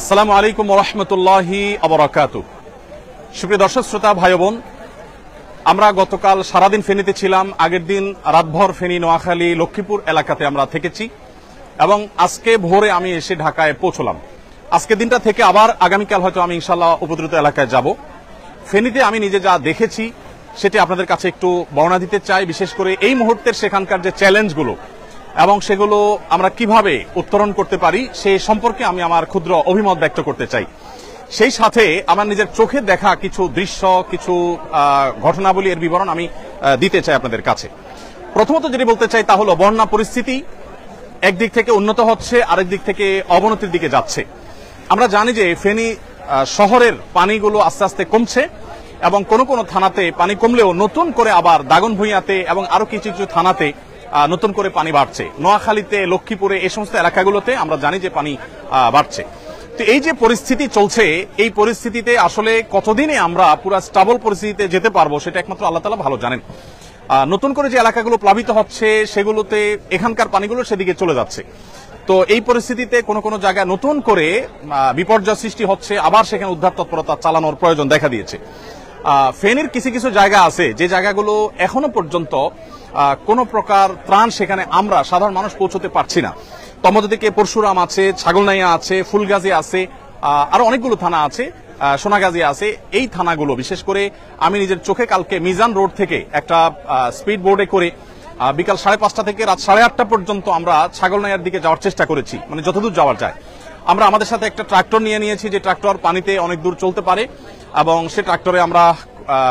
আসসালামু আলাইকুম ওয়া রাহমাতুল্লাহি ওয়া বারাকাতুহু। সুপ্রিয় দর্শক শ্রোতা ভাই বোন, আমরা গতকাল সারাদিন ফেনীতে ছিলাম। আগের দিন রাতভর ফেনী, নোয়াখালী, লক্ষ্মীপুর এলাকাতে আমরা থেকেছি এবং আজকে ভোরে আমি এসে ঢাকায় পৌঁছলাম। আজকে দিনটা থেকে আবার আগামীকাল হয়তো আমি ইনশাআল্লাহ উপদ্রুত এলাকায় যাব। ফেনীতে আমি নিজে যা দেখেছি সেটি আপনাদের কাছে একটু বর্ণনা দিতে চাই, বিশেষ করে এই মুহূর্তের সেখানকার যে চ্যালেঞ্জগুলো এবং সেগুলো আমরা কিভাবে উত্তরণ করতে পারি সেই সম্পর্কে আমি আমার ক্ষুদ্র অভিমত ব্যক্ত করতে চাই। সেই সাথে আমার নিজের চোখে দেখা কিছু দৃশ্য, কিছু ঘটনাবলী এর বিবরণ আমি দিতে চাই আপনাদের কাছে। প্রথমত যেটি বলতে চাই তা হলো বন্যা পরিস্থিতি একদিক থেকে উন্নত হচ্ছে, আরেক দিক থেকে অবনতির দিকে যাচ্ছে। আমরা জানি যে ফেনী শহরের পানিগুলো আস্তে আস্তে কমছে এবং কোন কোন থানাতে পানি কমলেও নতুন করে আবার দাগনভূঞাতে এবং আরো কিছু কিছু থানাতে নতুন করে পানি বাড়ছে। নোয়াখালীতে, লক্ষ্মীপুরে এই সমস্ত এলাকাগুলোতে আমরা জানি যে পানি বাড়ছে। তো এই যে পরিস্থিতি চলছে, এই পরিস্থিতিতে আসলে কতদিনে আমরা পুরো স্টেবল পরিস্থিতিতে যেতে পারবো সেটা একমাত্র আল্লাহ তাআলা ভালো জানেন। নতুন করে যে এলাকাগুলো প্লাবিত হচ্ছে সেগুলোতে এখানকার পানিগুলো সেদিকে চলে যাচ্ছে। তো এই পরিস্থিতিতে কোন কোন জায়গায় নতুন করে বিপর্যয় সৃষ্টি হচ্ছে, আবার সেখানে উদ্ধার তৎপরতা চালানোর প্রয়োজন দেখা দিয়েছে। ফেনীর কিছু কিছু জায়গা আছে যে জায়গাগুলো এখনো পর্যন্ত কোন প্রকার ত্রাণ সেখানে আমরা সাধারণ মানুষ পৌঁছতে পারছি না। তমদিকে পরশুরাম আছে, ছাগলনাইয়া আছে, ফুলগাজী আছে, আরো অনেকগুলো থানা আছে, সোনাগাজী আছে। এই থানাগুলো বিশেষ করে আমি নিজের চোখে কালকে মিজান রোড থেকে একটা স্পিড বোর্ডে করে বিকাল 5:30 থেকে রাত 8:30 পর্যন্ত আমরা ছাগলনাইয়ার দিকে যাওয়ার চেষ্টা করেছি, মানে যতদূর যাওয়া যায়। আমরা আমাদের সাথে একটা ট্রাক্টর নিয়ে নিয়েছি যে ট্রাক্টর পানিতে অনেক দূর চলতে পারে এবং সে ট্রাক্টরে আমরা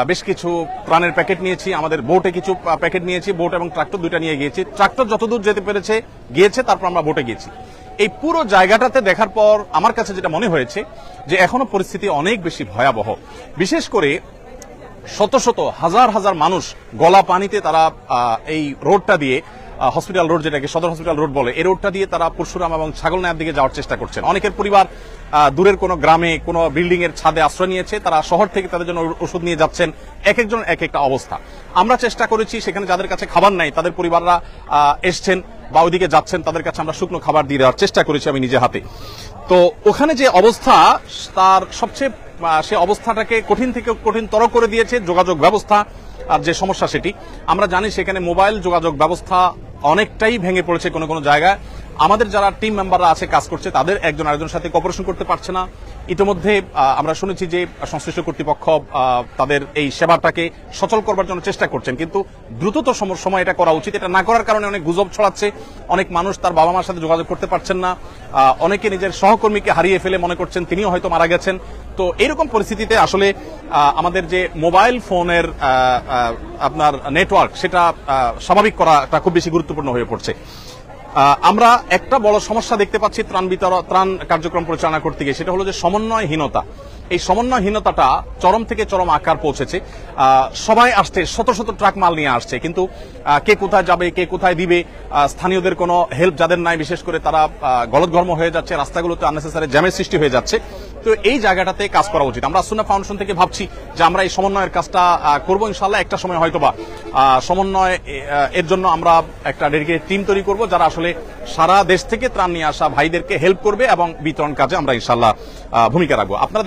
বেশ কিছু ত্রাণের প্যাকেট নিয়েছি, আমাদের বোটে কিছু প্যাকেট নিয়েছি, বোট এবং ট্রাক্টর দুইটা নিয়ে গিয়েছি। ট্রাক্টর যতদূর যেতে পেরেছে গিয়েছে, তারপর আমরা বোটে গিয়েছি। এই পুরো জায়গাটাতে দেখার পর আমার কাছে যেটা মনে হয়েছে যে এখনো পরিস্থিতি অনেক বেশি ভয়াবহ। বিশেষ করে শত শত হাজার হাজার মানুষ গলা পানিতে তারা এই রোডটা দিয়ে, হসপিটাল রোড যেটাকে সদর হসপিটাল রোড বলে, এই রোডটা দিয়ে তারা পরশুরাম এবং ছাগলনাইয়ার দিকে যাওয়ার চেষ্টা করছেন। অনেকের পরিবার দূরের কোনো গ্রামে কোনো বিল্ডিং এর ছাদে আশ্রয় নিয়েছে, তারা শহর থেকে তাদের জন্য ওষুধ নিয়ে যাচ্ছেন। এক একজন এক একটা অবস্থা। আমরা চেষ্টা করেছি সেখানে যাদের কাছে খাবার নাই তাদের পরিবাররা এসছেন বা ওইদিকে যাচ্ছেন, তাদের কাছে আমরা শুকনো খাবার দিয়ে দেওয়ার চেষ্টা করেছি আমি নিজে হাতে। তো ওখানে যে অবস্থা, তার সবচেয়ে সে অবস্থাটাকে কঠিন থেকে কঠিনতর করে দিয়েছে যোগাযোগ ব্যবস্থা আর যে সমস্যা সেটি। আমরা জানি সেখানে মোবাইল যোগাযোগ ব্যবস্থা অনেকটাই ভেঙে পড়েছে কোন কোন জায়গায়। আমাদের যারা টিম মেম্বাররা আছে কাজ করছে তাদের একজন আরেকজনের সাথে কোঅপারেশন করতে পারছে না। ইতিমধ্যে আমরা শুনেছি যে সংশ্লিষ্ট কর্তৃপক্ষ তাদের এই সেবাটাকে সচল করবার জন্য চেষ্টা করছেন, কিন্তু দ্রুততর সময় এটা করা উচিত। এটা না করার কারণে অনেক গুজব ছড়াচ্ছে, অনেক মানুষ তার বাবা মার সাথে যোগাযোগ করতে পারছেন না, অনেকে নিজের সহকর্মীকে হারিয়ে ফেলে মনে করছেন তিনিও হয়তো মারা গেছেন। তো এরকম পরিস্থিতিতে আসলে আমাদের যে মোবাইল ফোনের আপনার নেটওয়ার্ক সেটা স্বাভাবিক করাটা খুব বেশি গুরুত্বপূর্ণ হয়ে পড়ছে। আমরা একটা বড় সমস্যা দেখতে পাচ্ছি ত্রাণ কার্যক্রম পরিচালনা করতে গিয়ে, সেটা হলো যে সমন্বয়হীনতা। এই সমন্বয়হীনতাটা চরম থেকে চরম আকার পৌঁছেছে। সবাই আসছে, শত শত ট্রাক মাল নিয়ে আসছে, কিন্তু কে কোথায় যাবে, কে কোথায় দিবে, স্থানীয়দের কোনো হেল্প যাদের নাই, বিশেষ করে তারা গলদঘর্ম হয়ে যাচ্ছে, রাস্তাগুলোতে আননেসেসারি জ্যামের সৃষ্টি হয়ে যাচ্ছে। তো এই জায়গাটাতে কাজ করা উচিত। আমরা সুন্নাহ ফাউন্ডেশন থেকে ভাবছি যে আমরা এই সমন্বয়ের কাজটা করবো ইনশাআল্লাহ। একটা সময় হয়তোবা সমন্বয় এর জন্য আমরা একটা ডেডিকেটেড টিম তৈরি করব যারা আসলে সারা দেশ থেকে ত্রাণ নিয়ে আসা ভাইদেরকে হেল্প করবে এবং বিতরণ কাজে আমরা ইনশাআল্লাহ ভূমিকা রাখবো। আপনারা